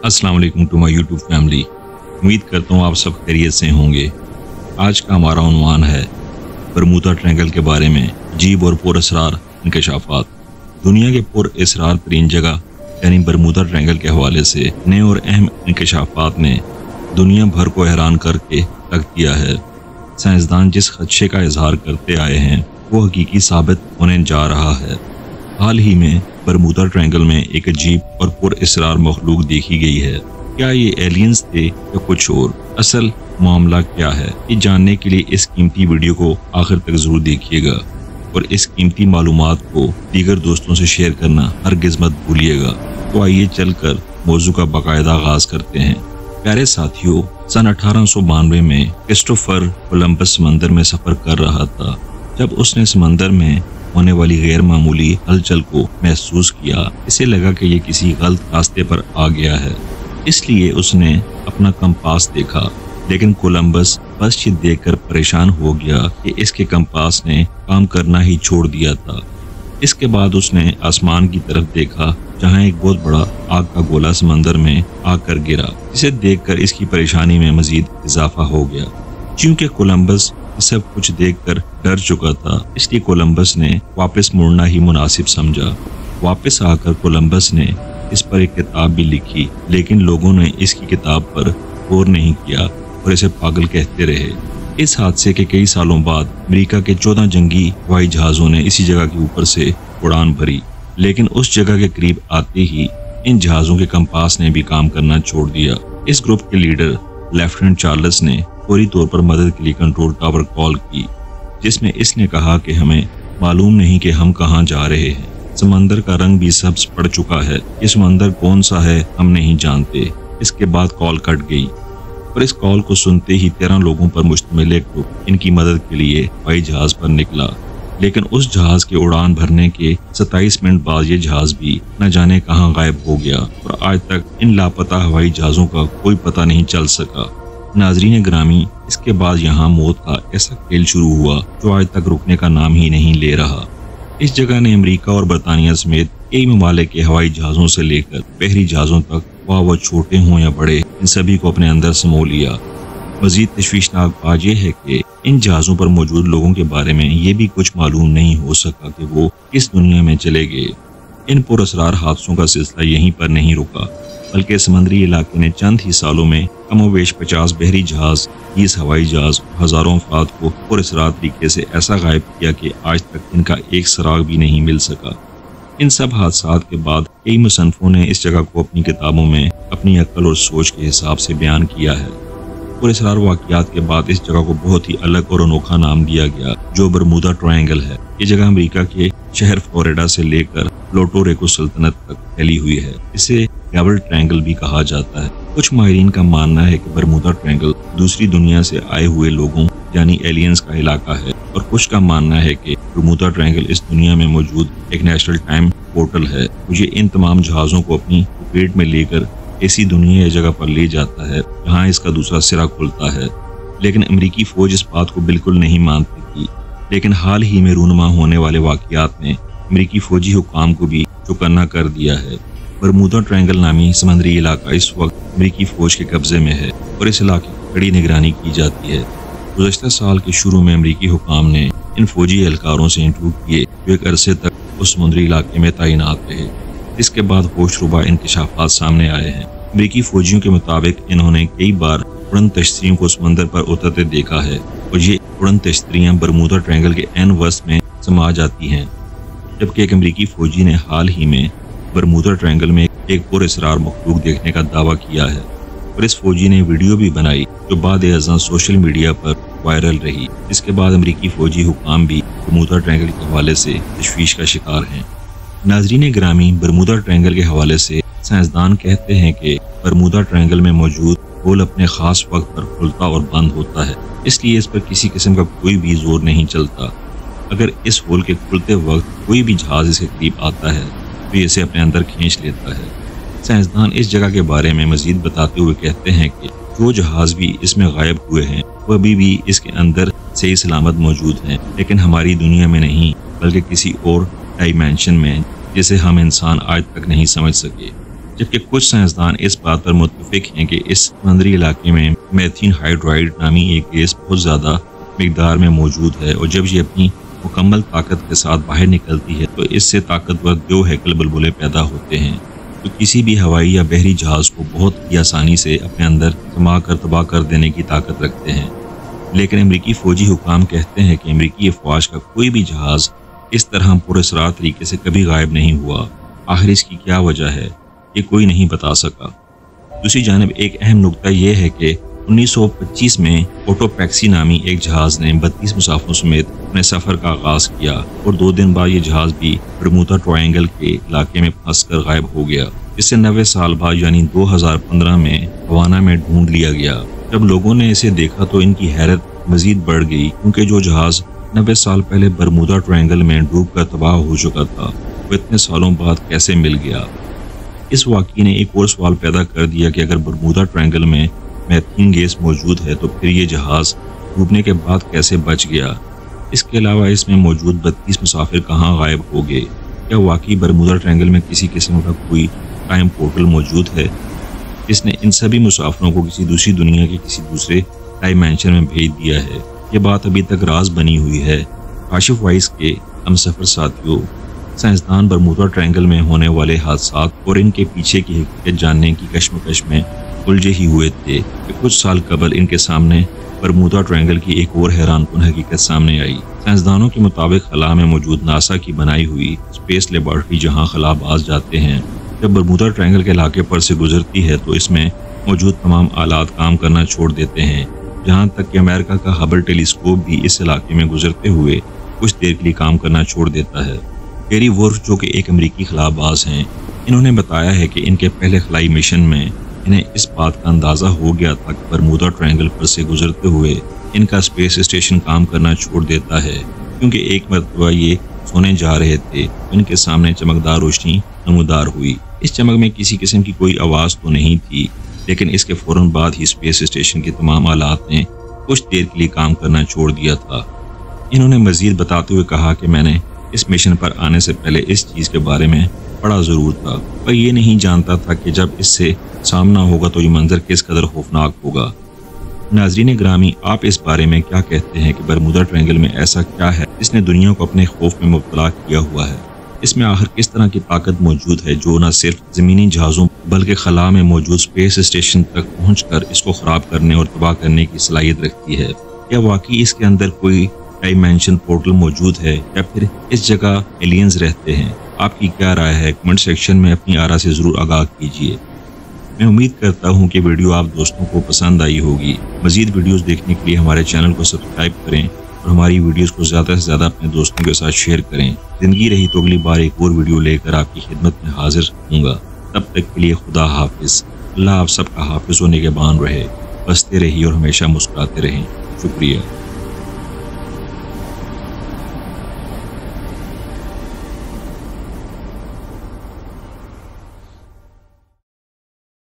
अस्सलाम वालेकुम to my YouTube family. उम्मीद करता हूँ आप सब खैरियत से होंगे। आज का हमारा उन्वान है बरमूदा ट्रायंगल के बारे में अजीब और पुरअसरार इंकशाफात। दुनिया के पुरअसरार तरीन जगह यानी बरमूदा ट्रायंगल के हवाले से नए और अहम इंकशाफात ने दुनिया भर को हैरान करके रख दिया है। साइंसदान जिस खदशे का इजहार करते आए हैं वो हकीकी साबित होने जा रहा है। हाल ही में बरमूदा ट्रायंगल में एक अजीब और पुरअसरार मखलूक देखी गई है। क्या ये एलियंस थे या कुछ और? असल मामला क्या है, ये जानने के लिए इस कीमती वीडियो को आखिर तक जरूर देखिएगा और इस कीमती मालूमात को दीगर दोस्तों से शेयर करना हरगिज मत भूलिएगा। तो आइए चलकर मौजू का बाकायदा आगाज करते हैं। प्यारे साथियों, सन 1892 में क्रिस्टोफर कोलंबस समंदर में सफर कर रहा था। जब उसने समंदर में होने वाली गैर मामूली हलचल को महसूस किया, इसे लगा कि ये किसी गलत रास्ते पर आ गया है। इसलिए उसने अपना कंपास देखा, लेकिन कोलंबस बस ये देखकर परेशान हो गया कि इसके कंपास ने काम करना ही छोड़ दिया था। इसके बाद उसने आसमान की तरफ देखा, जहां एक बहुत बड़ा आग का गोला समंदर में आकर गिरा, जिसे देखकर इसकी परेशानी में मजीद इजाफा हो गया। क्योंकि कोलंबस सब कुछ देखकर डर चुका था, इसलिए कोलंबस ने वापस मुड़ना ही मुनासिब समझा। वापस आकर कोलंबस ने इस पर एक किताब भी लिखी, लेकिन लोगों ने इसकी किताब पर गौर नहीं किया और इसे पागल कहते रहे। इस हादसे के कई सालों बाद अमेरिका के 14 जंगी हवाई जहाजों ने इसी जगह के ऊपर से उड़ान भरी, लेकिन उस जगह के करीब आते ही इन जहाजों के कंपास ने भी काम करना छोड़ दिया। इस ग्रुप के लीडर लेफ्टिनेंट चार्ल्स ने फौरी तौर पर मदद के लिए कंट्रोल टावर कॉल की, जिसमें इसने कहा कि हमें मालूम नहीं कि हम कहां जा रहे हैं। समंदर का रंग भी सब्ज पड़ चुका है, ये समंदर कौन सा है हम नहीं जानते। इसके बाद कॉल कट गई और इस कॉल को सुनते ही 13 लोगों पर मुश्तमिल एक ग्रुप इनकी मदद के लिए हवाई जहाज पर निकला, लेकिन उस जहाज के उड़ान भरने के 27 मिनट बाद ये जहाज भी न जाने कहां गायब हो गया और आज तक इन लापता हवाई जहाजों का कोई पता नहीं चल सका। नाजरीन ग्रामी, इसके बाद यहाँ मौत का ऐसा खेल शुरू हुआ जो आज तक रुकने का नाम ही नहीं ले रहा। इस जगह ने अमेरिका और बरतानिया समेत कई ममालिक के हवाई जहाजों से लेकर बहरी जहाजों तक, वह वो छोटे हों या बड़े, इन सभी को अपने अंदर समो लिया। मजीद तशवीशनाक बात यह है कि इन जहाजों पर मौजूद लोगों के बारे में ये भी कुछ मालूम नहीं हो सका कि वो किस दुनिया में चले गए। इन पुरअसरार हादसों का सिलसिला यहीं पर नहीं रुका, बल्कि समुद्री इलाके ने चंद ही सालों में कमोवेश 50 बहरी जहाज, 20 हवाई जहाज, हजारों अफराद को पुरअसरार तरीके से ऐसा गायब किया कि आज तक इनका एक सुराग भी नहीं मिल सका। इन सब हादसात के बाद कई मुसन्निफों ने इस जगह को अपनी किताबों में अपनी अक्ल और सोच के हिसाब से बयान किया है। पुरअसरार वाक़यात के बाद इस जगह को बहुत ही अलग और अनोखा नाम दिया गया, जो बरमूदा ट्रायंगल है। ये जगह अमेरिका के शहर फ्लोरिडा से लेकर प्लूटो रिको सल्तनत तक फैली हुई है। इसे डबल ट्रायंगल भी कहा जाता है। कुछ माहिरीन का मानना है कि बरमूदा ट्रायंगल दूसरी दुनिया से आए हुए लोगों यानी एलियंस का इलाका है, और कुछ का मानना है कि बरमूदा ट्रायंगल इस दुनिया में मौजूद एक नेशनल टाइम पोर्टल है। मुझे इन तमाम जहाज़ों को अपनी पेट में लेकर ऐसी दुनिया या जगह पर ले जाता है जहाँ इसका दूसरा सिरा खुलता है। लेकिन अमेरिकी फौज इस बात को बिल्कुल नहीं मानती थी, लेकिन हाल ही में रूनुमा होने वाले वाक़यात ने अमेरिकी फौजी हुकाम को भी चौकन्ना कर दिया है। बरमूदा ट्रायंगल नामी समुद्री इलाका इस वक्त अमेरिकी फौज के कब्जे में है और इस इलाके की कड़ी निगरानी की जाती है। गुज़श्ता साल के शुरू में अमेरिकी हुकाम ने इन फौजी एहलकारों से इंटरव्यू किए जो एक अरसे तक उस समुद्री इलाके में तैनात रहे। इसके बाद होशरुबा इंकशाफात सामने आए हैं। अमेरिकी फौजियों के मुताबिक इन्होंने कई बार उड़न तश्तरियों को समंदर पर उतरते देखा है और ये उड़न तश्तरियां बरमूदा ट्रायंगल के एन वस्त में समा जाती हैं। जबकि एक अमेरिकी फौजी ने हाल ही में बरमूदा ट्रायंगल में एक पुरअसरार मखलूक देखने का दावा किया है और इस फौजी ने वीडियो भी बनाई जो बाद अज़ां सोशल मीडिया पर वायरल रही। इसके बाद अमेरिकी फौजी हुकाम भी बरमूदा ट्रायंगल के हवाले से तशवीश का शिकार हैं। नाजरीन ग्रामी, बरमूदा ट्रायंगल के हवाले से साइंसदान कहते हैं कि बरमूदा ट्रायंगल में मौजूद होल अपने खास वक्त पर खुलता और बंद होता है, इसलिए इस पर किसी किस्म का कोई भी जोर नहीं चलता। अगर इस होल के खुलते वक्त कोई भी जहाज इसके करीब आता है तो ये इसे अपने अंदर खींच लेता है। साइंसदान इस जगह के बारे में मजीद बताते हुए कहते हैं कि जो जहाज भी इसमें गायब हुए हैं वह अभी भी इसके अंदर सही सलामत मौजूद हैं, लेकिन हमारी दुनिया में नहीं बल्कि किसी और डायमेंशन में जिसे हम इंसान आज तक नहीं समझ सके। جبکہ کچھ سائنسدان اس بات پر متفق ہیں کہ اس سمندری علاقے میں میتھین ہائیڈرائڈ نامی ایک گیس بہت زیادہ مقدار میں موجود ہے، اور جب یہ اپنی مکمل طاقت کے ساتھ باہر نکلتی ہے تو اس سے طاقتور دو ہیکل بلبلے پیدا ہوتے ہیں جو کسی بھی ہوائی یا بحری جہاز کو بہت ہی آسانی سے اپنے اندر سما کر تباہ کر دینے کی طاقت رکھتے ہیں۔ لیکن امریکی فوجی حکام کہتے ہیں کہ امریکی افواج کا کوئی بھی جہاز اس طرح پراسرار طریقے سے کبھی غائب نہیں ہوا۔ آخر اس کی کیا وجہ ہے، یہ کوئی نہیں بتا سکا۔ دوسری جانب ایک اہم نکتہ یہ ہے کہ 1925 میں اوٹو پیکسی نامی ایک جہاز نے 32 مسافروں سمیت اپنے سفر کا آغاز کیا، اور 2 دن بعد یہ جہاز بھی برمودا ٹرائنگل کے علاقے میں پھنس کر غائب ہو گیا۔ اس سے 90 سال بعد یعنی 2015 میں ہوانا میں ڈھونڈ لیا گیا۔ جب لوگوں نے اسے دیکھا تو ان کی حیرت مزید بڑھ گئی، کیونکہ جو جہاز 90 سال پہلے برمودا ٹرائنگل میں ڈوب کر تباہ ہو چکا تھا وہ اتنے سالوں بعد کیسے مل گیا۔ اس واقعے نے ایک اور سوال پیدا کر دیا کہ اگر برمودا ٹرائنگل میں میتھین گیس موجود ہے تو پھر یہ جہاز ڈوبنے کے بعد کیسے بچ گیا؟ اس کے علاوہ اس میں موجود 32 مسافر کہاں غائب ہو گئے؟ کیا واقعی برمودا ٹرائنگل میں کسی قسم کا کوئی ٹائم پورٹل موجود ہے جس نے ان سبھی مسافروں کو کسی دوسری دنیا کے کسی دوسرے ڈائمینشن میں بھیج دیا ہے؟ یہ بات ابھی تک راز بنی ہوئی ہے۔ کاشف وائس کے ہم سفر ساتھیوں، سائنسدان برمودا ٹرائنگل میں ہونے والے حادثات اور ان کے پیچھے کی حقیقت جاننے کی کشمکش میں الجھے ہی ہوئے تھے کہ کچھ سال قبل ان کے سامنے برمودا ٹرائنگل کی ایک اور حیران کن حقیقت سامنے آئی۔ سائنسدانوں کے مطابق خلا میں موجود ناسا کی بنائی ہوئی اسپیس لیبارٹری جہاں خلا باز جاتے ہیں، جب برمودا ٹرائنگل کے علاقے پر سے گزرتی ہے تو اس میں موجود تمام آلات کام کرنا چھوڑ دیتے ہیں، جہاں تک کہ امریکہ کا ہبل ٹیلی اسکوپ بھی اس علاقے میں گزرتے ہوئے کچھ دیر کے لیے کام کرنا چھوڑ دیتا ہے۔ گیری وولف جو کہ ایک امریکی خلا باز ہیں، انہوں نے بتایا ہے کہ ان کے پہلے خلائی مشن میں انہیں اس بات کا اندازہ ہو گیا تھا کہ برمودا ٹرائنگل پر سے گزرتے ہوئے ان کا اسپیس اسٹیشن کام کرنا چھوڑ دیتا ہے، کیونکہ ایک مرتبہ یہ سونے جا رہے تھے تو ان کے سامنے چمکدار روشنی نمودار ہوئی۔ اس چمک میں کسی قسم کی کوئی آواز تو نہیں تھی، لیکن اس کے فوراً بعد ہی اسپیس اسٹیشن کے تمام آلات نے کچھ دیر کے لیے کام کرنا چھوڑ دیا تھا۔ انہوں نے مزید بتاتے ہوئے کہا کہ میں نے اس مشن پر آنے سے پہلے اس چیز کے بارے میں پڑھا ضرور تھا، پر یہ نہیں جانتا تھا کہ جب اس سے سامنا ہوگا تو یہ منظر کس قدر خوفناک ہوگا۔ ناظرین گرامی، آپ اس بارے میں کیا کہتے ہیں کہ برمودا ٹرائنگل میں ایسا کیا ہے جس نے دنیا کو اپنے خوف میں مبتلا کیا ہوا ہے؟ اس میں آخر کس طرح کی طاقت موجود ہے جو نہ صرف زمینی جہازوں بلکہ خلا میں موجود اسپیس اسٹیشن تک پہنچ کر اس کو خراب کرنے اور تباہ کرنے کی صلاحیت رکھتی ہے؟ کیا واقعی اس کے اندر کوئی ڈائمینشن پورٹل موجود ہے یا پھر اس جگہ ایلینز رہتے ہیں؟ آپ کی کیا رائے ہے؟ کمنٹ سیکشن میں اپنی آرا سے ضرور آگاہ کیجیے۔ میں امید کرتا ہوں کہ ویڈیو آپ دوستوں کو پسند آئی ہوگی۔ مزید ویڈیوز دیکھنے کے لیے ہمارے چینل کو سبسکرائب کریں اور ہماری ویڈیوز کو زیادہ سے زیادہ اپنے دوستوں کے ساتھ شیئر کریں۔ زندگی رہی تو اگلی بار ایک اور ویڈیو لے کر آپ کی خدمت میں حاضر ہوں گا۔ تب تک کے لیے خدا حافظ۔ اللہ آپ سب کا حافظ ہونے کے بان رہے، بستے رہیے اور ہمیشہ مسکراتے رہیں۔ شکریہ۔